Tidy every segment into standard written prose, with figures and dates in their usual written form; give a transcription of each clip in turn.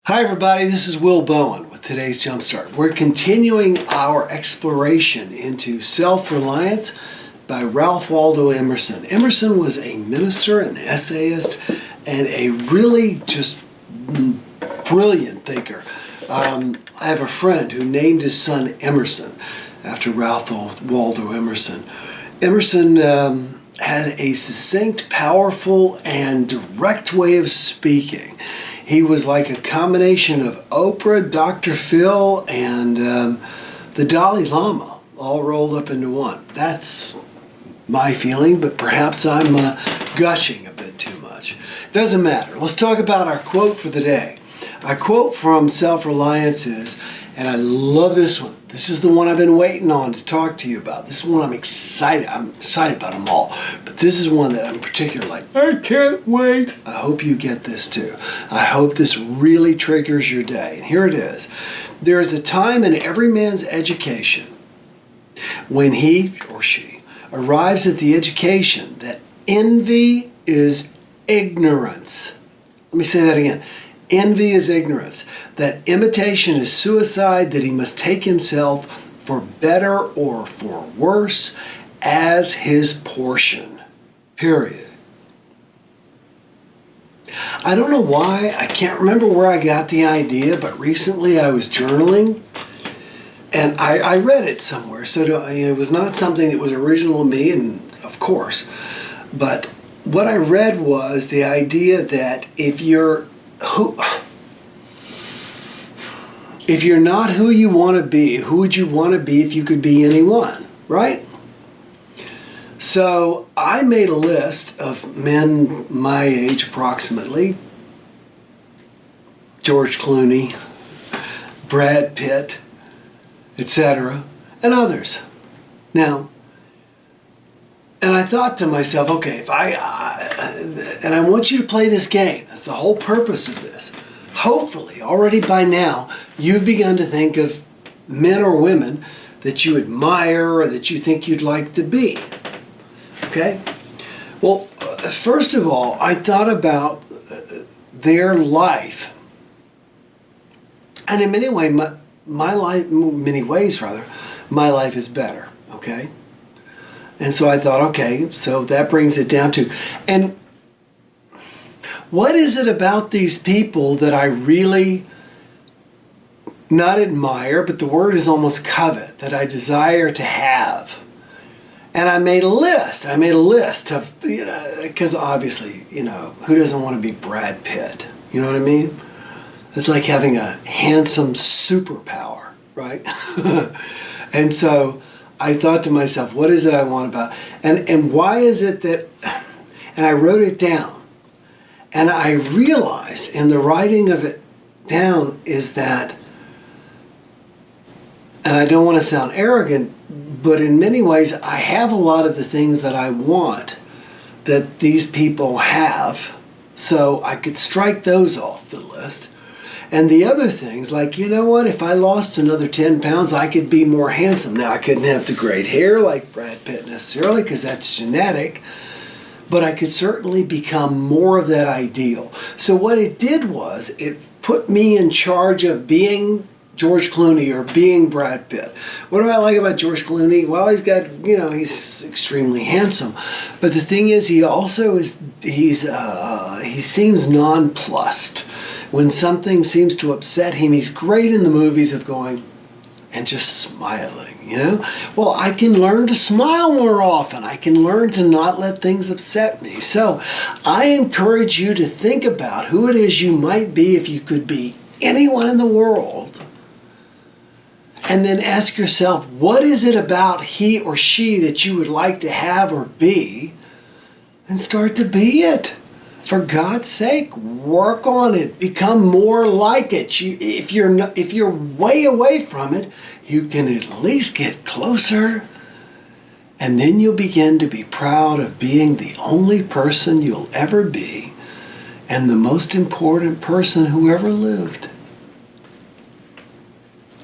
Hi everybody, this is Will Bowen with today's JumpStart. We're continuing our exploration into Self-Reliance by Ralph Waldo Emerson. Emerson was a minister, an essayist, and a really just brilliant thinker. I have a friend who named his son Emerson after Ralph Waldo Emerson. Emerson had a succinct, powerful, and direct way of speaking. He was like a combination of Oprah, Dr. Phil, and the Dalai Lama all rolled up into one. That's my feeling, but perhaps I'm gushing a bit too much. Doesn't matter. Let's talk about our quote for the day. Our quote from Self-Reliance is, and I love this one. This is the one I've been waiting on to talk to you about. This is one I'm excited about them all. But this is one that I'm particularly like, I can't wait. I hope you get this too. I hope this really triggers your day. And here it is. There is a time in every man's education when he or she arrives at the education that envy is ignorance. Let me say that again. Envy is ignorance, that imitation is suicide, that he must take himself for better or for worse as his portion. Period. I don't know why, I can't remember where I got the idea, but recently I was journaling and I read it somewhere, so it was not something that was original to me, and of course, but what I read was the idea that if you're not who you want to be, who would you want to be if you could be anyone, right? So I made a list of men my age approximately. George Clooney, Brad Pitt, etc., and others. Now, and I thought to myself, okay, if and I want you to play this game. That's the whole purpose of this. Hopefully, already by now, you've begun to think of men or women that you admire or that you think you'd like to be. Okay? Well, first of all, I thought about their life. And in many ways, my life is better. Okay? And so I thought, okay, so that brings it down to, and what is it about these people that I really not admire, but the word is almost covet, that I desire to have? And I made a list. I made a list of, because obviously, who doesn't want to be Brad Pitt? You know what I mean? It's like having a handsome superpower, right? And so I thought to myself, what is it I want about? And why is it that, and I wrote it down. And I realized in the writing of it down is that, and I don't want to sound arrogant, but in many ways I have a lot of the things that I want that these people have. So I could strike those off the list. And the other things, like, you know what, if I lost another 10 pounds, I could be more handsome. Now, I couldn't have the great hair like Brad Pitt necessarily, because that's genetic, but I could certainly become more of that ideal. So what it did was, it put me in charge of being George Clooney or being Brad Pitt. What do I like about George Clooney? Well, he's got, he's extremely handsome. But the thing is, he also is, he seems nonplussed. When something seems to upset him, he's great in the movies of going and just smiling, Well, I can learn to smile more often. I can learn to not let things upset me. So I encourage you to think about who it is you might be if you could be anyone in the world. And then ask yourself, what is it about he or she that you would like to have or be? And start to be it. For God's sake, work on it. Become more like it. If you're way away from it, you can at least get closer. And then you'll begin to be proud of being the only person you'll ever be and the most important person who ever lived.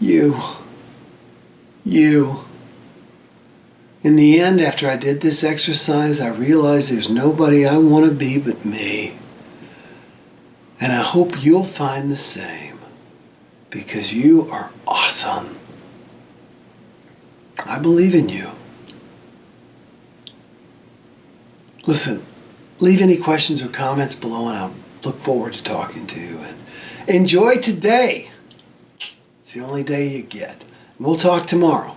You. In the end, after I did this exercise, I realized there's nobody I want to be but me. And I hope you'll find the same. because you are awesome. I believe in you. Listen, leave any questions or comments below and I'll look forward to talking to you. And enjoy today. It's the only day you get. We'll talk tomorrow.